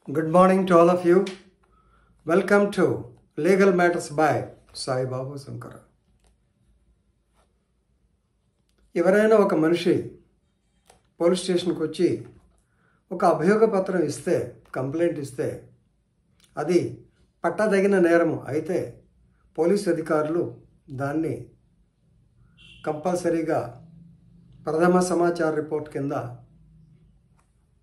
Good morning to all of you. Welcome to Legal Matters by Sai Babu Sankara. ఎవరైనా ఒక మనిషి police స్టేషన్కి వచ్చి ఒక అభియోగ పత్రం ఇస్తే, కంప్లైంట్ ఇస్తే అది పట్టదగిన నేరము అయితే పోలీస్ అధికారులు దాన్ని కంపల్సరీగా ప్రథమ సమాచార రిపోర్ట్ కింద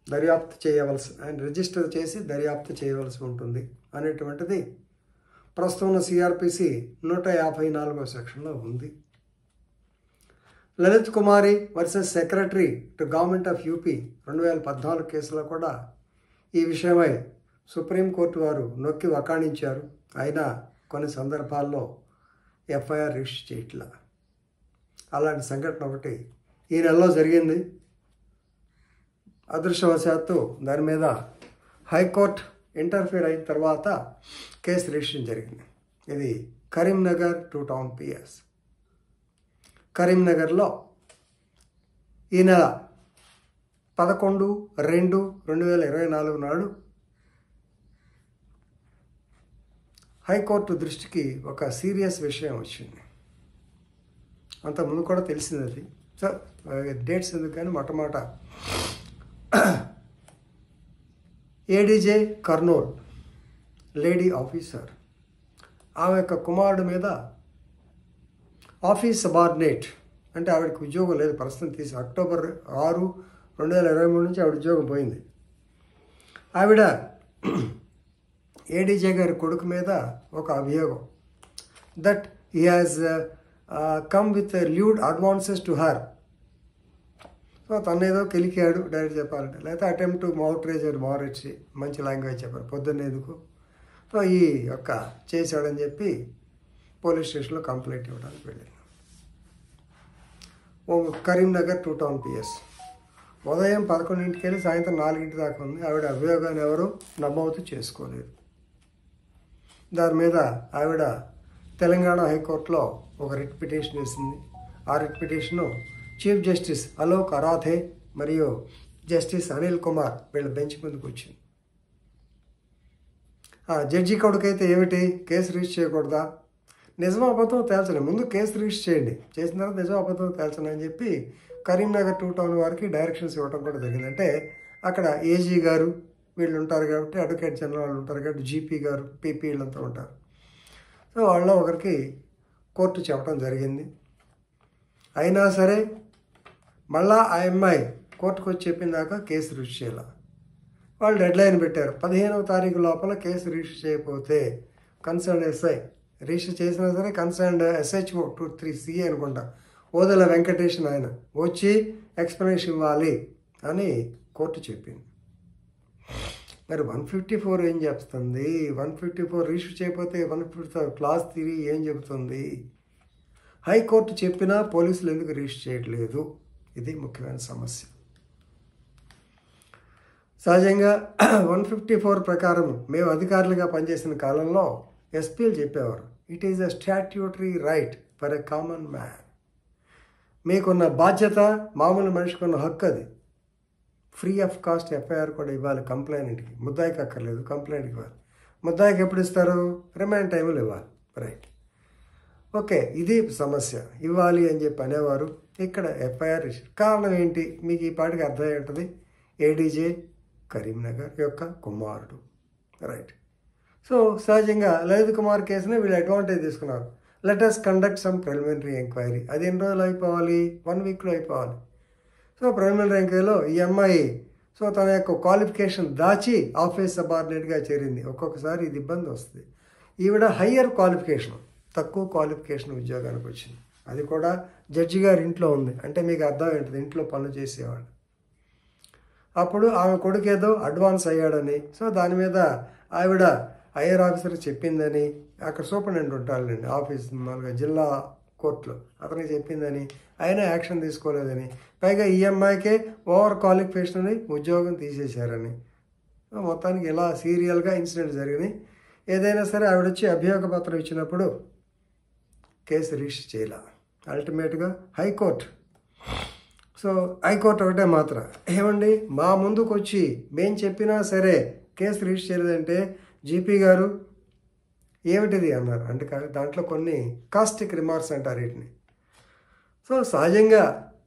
దర్యాప్తు చేయవలసి అండ్ రిజిస్టర్ చేసి దర్యాప్తు చేయవలసి ఉంటుంది అనేటువంటిది ప్రస్తుతం ఉన్న సిఆర్పిసి 154వ సెక్షన్లో ఉంది. Lalit Kumari versus secretary to government of UP 2014 కేసులో కూడా ఈ విషయమై సుప్రీంకోర్టు వారు నొక్కి వకాణించారు. అయినా కొన్ని సందర్భాల్లో ఎఫ్ఐఆర్ రిజిస్టర్ చేయట్లా. అలాంటి సంఘటన ఒకటి ఈ నెలలో జరిగింది. అదృష్టవశాత్తు దాని మీద హైకోర్టు ఇంటర్ఫియర్ అయిన తర్వాత కేసు రిజిస్ట్రేషన్ జరిగింది. ఇది కరీంనగర్ 2 టౌన్ పిఎస్. కరీంనగర్లో ఈ నెల 11/2/2024 నాడు హైకోర్టు దృష్టికి ఒక సీరియస్ విషయం వచ్చింది. అంతకుముందు కూడా తెలిసింది అది. సో డేట్స్ ఎందుకు కానీ మొట్టమొదట ఏడీజే కర్నూల్ లేడీ ఆఫీసర్ ఆమె యొక్క కుమారుడు మీద ఆఫీస్ సబార్డినేట్ అంటే ఆవిడకి ఉద్యోగం లేదు, ప్రస్తుతం తీసి అక్టోబర్ 6, 2023 నుంచి ఆవిడ ఉద్యోగం పోయింది. ఆవిడ ఏడీజే గారి కొడుకు మీద ఒక అభియోగం that he has come with lewd advances to her. So తనేదో కెలికాడు డైరెక్ట్ చెప్పాలంటే, లేకపోతే అటెంప్ట్ టు మౌట్రేజ్ అండ్ మారెట్స్, మంచి లాంగ్వేజ్ చెప్పారు పొద్దున్న ఎందుకు. సో ఈ యొక్క చేశాడని చెప్పి పోలీస్ స్టేషన్లో కంప్లైంట్ ఇవ్వడానికి వెళ్ళింది. Karimnagar 2 town PS. ఉదయం 11ంటికి వెళ్ళి సాయంత్రం 4 దాకా ఉంది. ఆవిడ అభియోగాన్ని ఎవరు నమోదు చేసుకోలేదు. దాని మీద ఆవిడ తెలంగాణ హైకోర్టులో ఒక రిట్ పిటిషన్ వేసింది. ఆ writ petition chief justice Alok Aradhe మరియు జస్టిస్ అనిల్ కుమార్ వీళ్ళ బెంచ్ ముందుకు వచ్చింది. జడ్జి కొడుకైతే ఏమిటి, కేసు రిజిస్టర్ చేయకూడదా, నిజం అబద్ధం తేల్చండి, ముందు కేసు రిజిస్టర్ చేయండి, చేసిన తర్వాత నిజం అబద్ధం తేల్చండి అని చెప్పి కరీంనగర్ 2 టౌన్ వారికి డైరెక్షన్స్ ఇవ్వడం కూడా జరిగింది. అంటే అక్కడ ఏజీ గారు వీళ్ళు ఉంటారు కాబట్టి, అడ్వకేట్ జనరల్ వాళ్ళు ఉంటారు కాబట్టి, జీపీ గారు పీపీ వీళ్ళంతా ఉంటారు. సో వాళ్ళ ఒకరికి కోర్టు చెప్పడం జరిగింది. అయినా సరే మళ్ళా ఆ అమ్మాయి కోర్టుకు వచ్చి చెప్పిన దాకా కేసు రిజిస్టర్ చేయాల. వాళ్ళు డెడ్ లైన్ పెట్టారు. 15వ తారీఖు లోపల కేసు రిజిస్టర్ చేయకపోతే కన్సర్న్ ఎస్ఐ రిజిస్టర్ చేసినా సరే కన్సర్న్ SHO 23CA అనుకుంటా ఓదెల వెంకటేషన్ ఆయన వచ్చి ఎక్స్ప్లెనేషన్ ఇవ్వాలి అని కోర్టు చెప్పింది. మరి 154 ఏం చెప్తుంది? 154 రిజిస్టర్ చేయకపోతే 154 క్లాస్ 3 ఏం చెబుతుంది? హైకోర్టు చెప్పినా పోలీసులు ఎందుకు రిజిస్టర్ చేయట్లేదు? ఇది ముఖ్యమైన సమస్య. సహజంగా 154 ప్రకారం మేము అధికారులుగా పనిచేసిన కాలంలో ఎస్పీలు చెప్పేవారు, it is a statutory right for a common man. మీకున్న బాధ్యత, మామూలు మనిషికి ఉన్న హక్కు అది. ఫ్రీ ఆఫ్ కాస్ట్ ఎఫ్ఐఆర్ కూడా ఇవ్వాలి కంప్లైంట్కి. ముద్దాయికి అక్కర్లేదు, కంప్లైంట్కి ఇవ్వాలి. ముద్దాయికి ఎప్పుడు ఇస్తారు? రిమాండ్ టైంలో ఇవ్వాలి. రైట్, ఓకే, ఇది సమస్య. ఇవ్వాలి అని చెప్పి అనేవారు. ఇక్కడ ఎఫ్ఐఆర్ రిజిస్టర్. కారణం ఏంటి మీకు ఈ పాటికి అర్థమై ఉంటుంది. ఏడీజే కరీంనగర్ యొక్క కుమారుడు. రైట్. సో సహజంగా లలిత్ కుమార్ కేసుని వీళ్ళు అడ్వాంటేజ్ తీసుకున్నారు. Let us conduct some preliminary enquiry. అది ఎన్ని రోజులు అయిపోవాలి? 1 వీక్లో అయిపోవాలి. సో ప్రిలిమినరీ ఎంక్వైరీలో ఈ అమ్మాయి తన యొక్క క్వాలిఫికేషన్ దాచి ఆఫీస్ సబార్డినేట్గా చేరింది. ఒక్కొక్కసారి ఇది ఇబ్బంది వస్తుంది. ఈవిడ హయ్యర్ క్వాలిఫికేషన్, తక్కువ క్వాలిఫికేషన్ ఉద్యోగానికి వచ్చింది. అది కూడా జడ్జి గారి ఇంట్లో ఉంది. అంటే మీకు అర్థం ఏంటిది, ఇంట్లో పనులు చేసేవాడు. అప్పుడు ఆమె కొడుకు ఏదో అడ్వాన్స్ అయ్యాడని, సో దాని మీద ఆవిడ హయ్యర్ ఆఫీసర్ చెప్పిందని, అక్కడ సూపరింటెండెంట్ ఉంటాడండి ఆఫీస్ మామూలుగా జిల్లా కోర్టులో, అతనికి చెప్పిందని, అయినా యాక్షన్ తీసుకోలేదని, పైగా ఈ అమ్మాయికే ఓవర్ క్వాలిఫికేషన్ అని ఉద్యోగం తీసేశారని, మొత్తానికి ఇలా సీరియల్గా ఇన్సిడెంట్ జరిగినాయి. ఏదైనా సరే ఆవిడ వచ్చి అభియోగ పత్రం ఇచ్చినప్పుడు కేసు రిజిస్టర్ చేయాల. అల్టిమేట్గా హైకోర్టు హైకోర్టు ఒకటే మాత్రం, ఏమండి మా ముందుకు వచ్చి మేం చెప్పినా సరే కేసు రిజిస్టర్ చేయలేదంటే జీపీ గారు ఏమిటిది అన్నారు. అంటే దాంట్లో కొన్ని కాస్టిక్ రిమార్క్స్ అంటారు వీటిని. సో సహజంగా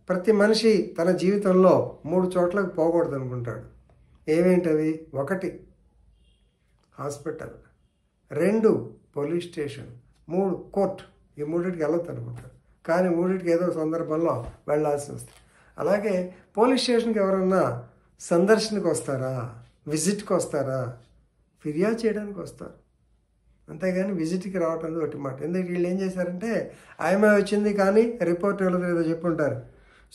ప్రతి మనిషి తన జీవితంలో 3 చోట్లకు పోకూడదు అనుకుంటాడు. ఏమేంటవి? 1 హాస్పిటల్, 2 పోలీస్ స్టేషన్, 3 కోర్టు. ఈ 3టికి వెళ్ళొద్దు అనుకుంటారు. కానీ 3టికి ఏదో సందర్భంలో వెళ్ళాల్సి వస్తుంది. అలాగే పోలీస్ స్టేషన్కి ఎవరన్నా సందర్శనకు వస్తారా, విజిట్కి వస్తారా, ఫిర్యాదు చేయడానికి వస్తారు. అంతేగాని విజిట్కి రావటం ఒకటి మాట. ఎందుకంటే వీళ్ళు ఏం చేశారంటే ఆమె వచ్చింది కానీ రిపోర్ట్ ఇవ్వలేదు ఏదో చెప్పుంటారు.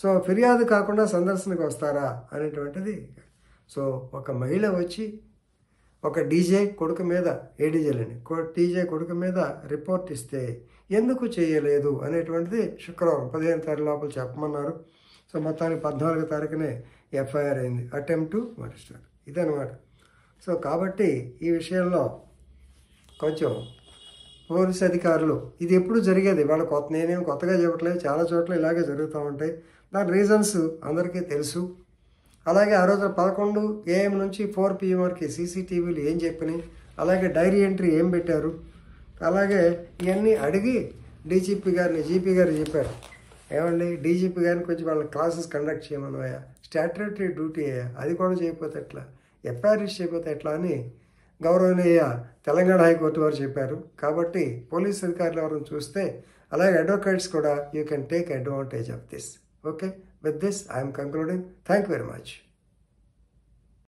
సో ఫిర్యాదు కాకుండా సందర్శనకు వస్తారా అనేటువంటిది. సో ఒక మహిళ వచ్చి ఒక డీజే కొడుకు మీద, ఏడీజేలని డీజే కొడుకు మీద రిపోర్ట్ ఇస్తే ఎందుకు చేయలేదు అనేటువంటిది శుక్రవారం 15వ తారీఖు లోపల చెప్పమన్నారు. సో మొత్తానికి 14వ తారీఖునే ఎఫ్ఐఆర్ అయింది, అటెంప్ట్ టు మర్డర్. ఇదనమాట. సో కాబట్టి ఈ విషయంలో కొంచెం పోలీస్ అధికారులు, ఇది ఎప్పుడు జరిగేది, వాళ్ళ నేనేం కొత్తగా చెప్పట్లేదు, చాలా చోట్ల ఇలాగే జరుగుతూ ఉంటాయి. దాని రీజన్స్ అందరికీ తెలుసు. అలాగే ఆ రోజు 11 AM నుంచి 4 PM వరకు సీసీటీవీలు ఏం చెప్పినాయి, అలాగే డైరీ ఎంట్రీ ఏం పెట్టారు, అలాగే ఇవన్నీ అడిగి జీపీ గారు చెప్పారు. ఏమండి డీజీపీ గారిని కొంచెం వాళ్ళ క్లాసెస్ కండక్ట్ చేయమన్నాయా, స్టాట్యుటరీ డ్యూటీ అయ్యా, అది కూడా చేయకపోతే ఎట్లా, ఎఫ్ఐఆర్ చేయకపోతే ఎట్లా అని గౌరవనీయ తెలంగాణ హైకోర్టు వారు చెప్పారు. కాబట్టి పోలీస్ అధికారులు ఎవరైనా చూస్తే, అలాగే అడ్వకేట్స్ కూడా you can take advantage of this. Okay, with this I'm concluding. Thank you very much.